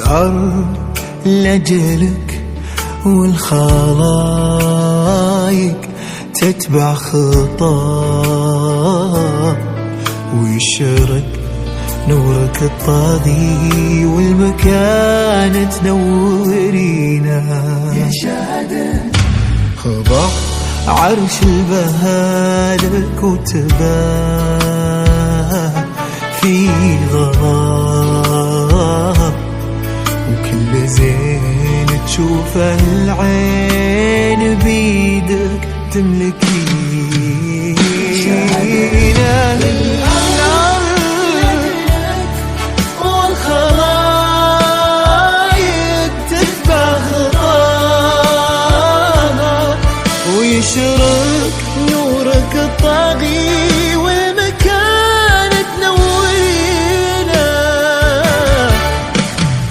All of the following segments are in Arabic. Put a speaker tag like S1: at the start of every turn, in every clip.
S1: الأرض لأجلك والخلايق تتبع خطاك، ويشرق نورك الطاغي والمكان تنورينا يا شهداء. خضع عرش البهالك وتباه في ظلام، وكل زين تشوفه العين بيدك تملكينا. الأرض والخلايق تتبع خطاك، ويشرق نورك الطاغي والمكان تنورينا.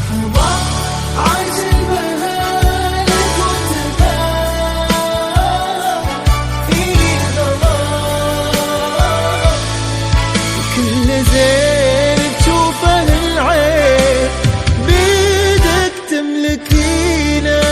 S1: خضع عرش البهالك وتباه في ظلام، وكل زين تشوفه العين بيدك تملكينا.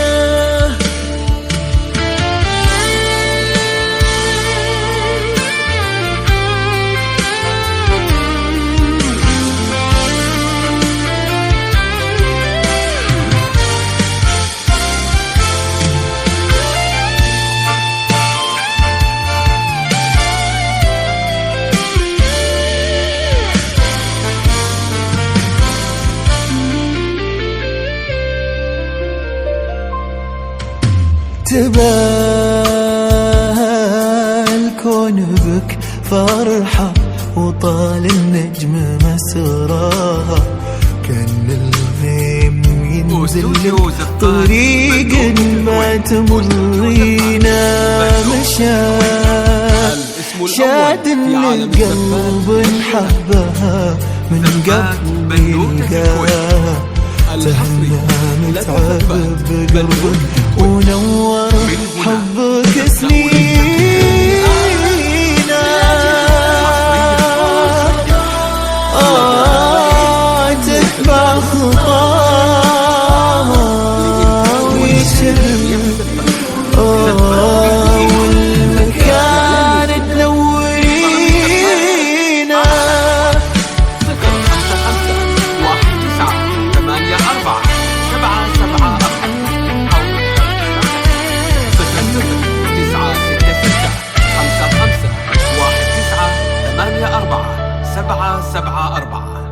S1: تباه الكون بك فرحة، وطال النجم مسراها، كان الغيم ينزل طريق ما تمرينا. مشاء شاد القلب نحبها من قبل يلقاها، تهنى متعب بقرب ونور حبك سنينا. تتبع خطاها ويشرق والمكان تنورينا.
S2: 774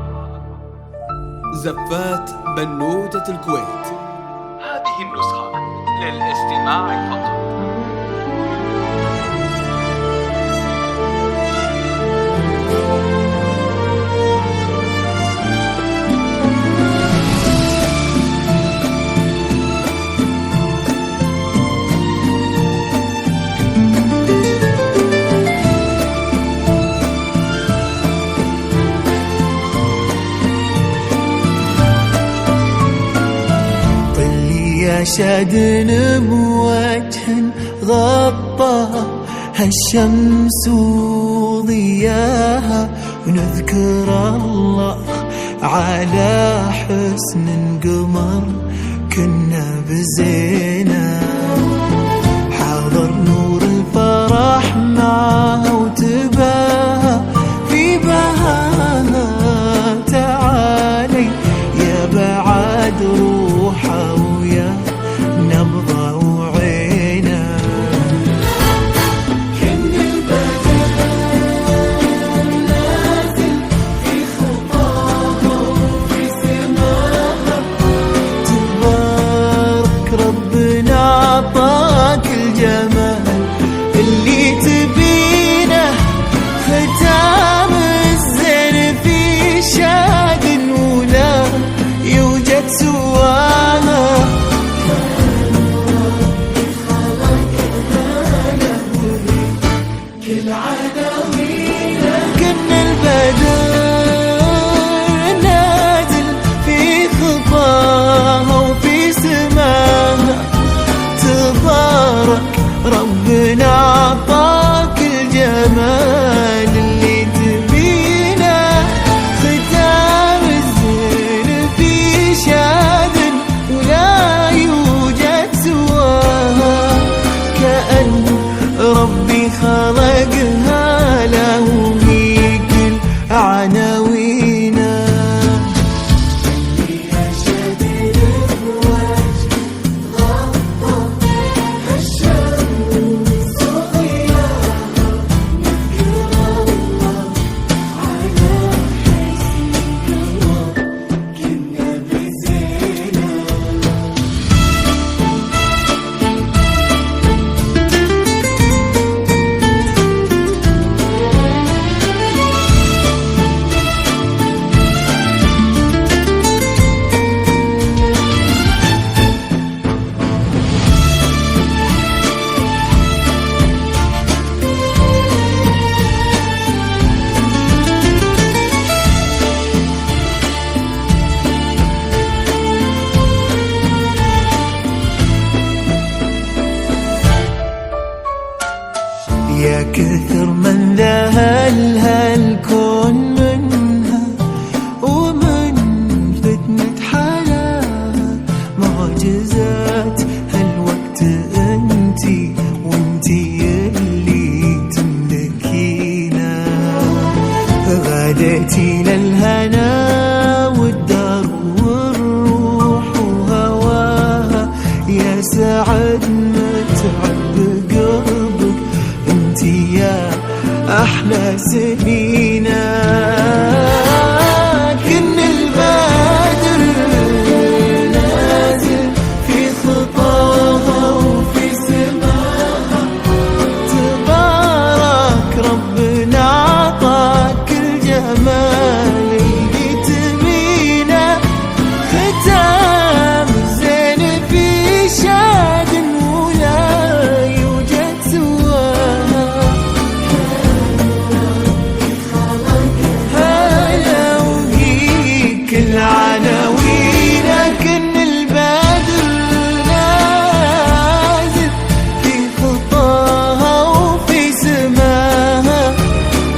S2: زفات بنوتة الكويت.
S3: هذه النسخة للاستماع فقط.
S1: شادن بوجه غطى هالشمس وضياها، ونذكر الله على حسن قمر كنا بزينا. حاضر نور الفرح معها وتباها في بهاها. تعالي يا بعد روحها ويا نبضة وعينا. كن البدر نازل في خطاها وفي سماها. تبارك ربنا عطاك الجمال اللي تبينه، ختام الزين في شاد ولا يوجد سواها. كن البدر نازل في خطاها وفي سماها. تبارك ربنا عطاك الجمال اللي تبينه، ختام الزين في شاد هديتي للهنا والدار والروح وهواها، يا سعد متعب بقربك انتي يا احلى سنينا. كن البدر نازل في خطاها وفي سماها، تبارك ربنا عطاك الجمال اللي تبينه، ختام زين في شاد ولا يوجد سواها. هلا وهيك العناوين، كن البدر نازل في خطاها وفي سماها،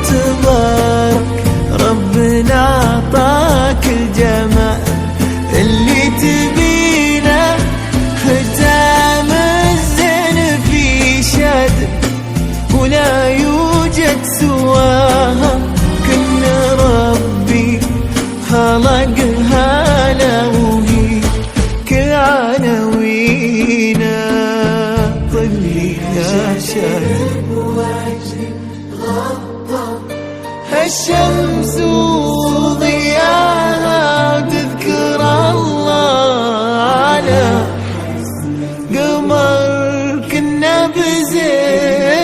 S1: تبارك ربنا عطاك الجمال اللي تبينه، ختام الزين في شد ولا يوجد سواها. كن ربي خلقها لوهي كعناوينا، طلي يا شد الشمس وضياها، تذكر الله على قمر كنا بزينه.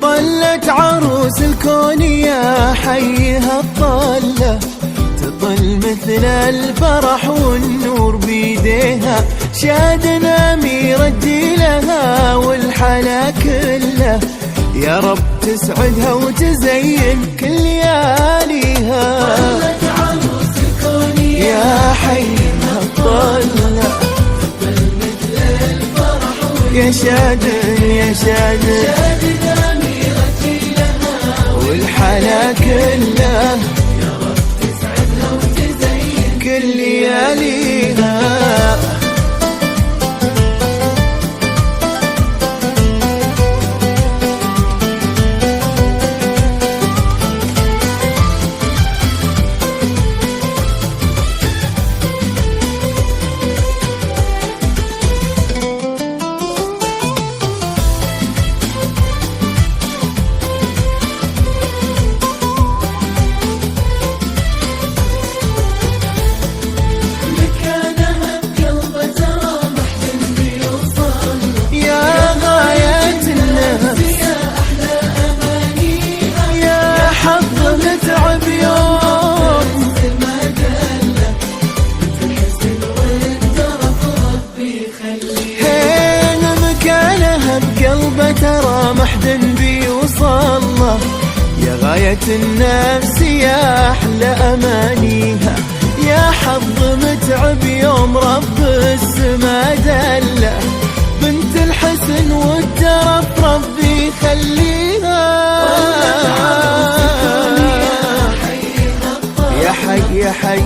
S1: طلت عروس الكون يا حيها الطلة، تطل مثل الفرح والنور بيديها، شاد أمير لها والحلا كله، يا رب تسعدها وتزين كل لياليها. طلت عروس الكون يا حيها الطلة، يا شادن يا شادن والحلا كله، يا رب تسعدها وتزين كل لياليها. بقلبه ترى محد بيوصله، يا غاية النفس يا أحلى أمانيها، يا حظ متعب يوم رب السما دله، بنت الحسن والترف ربي يخليها. يا حي يا حي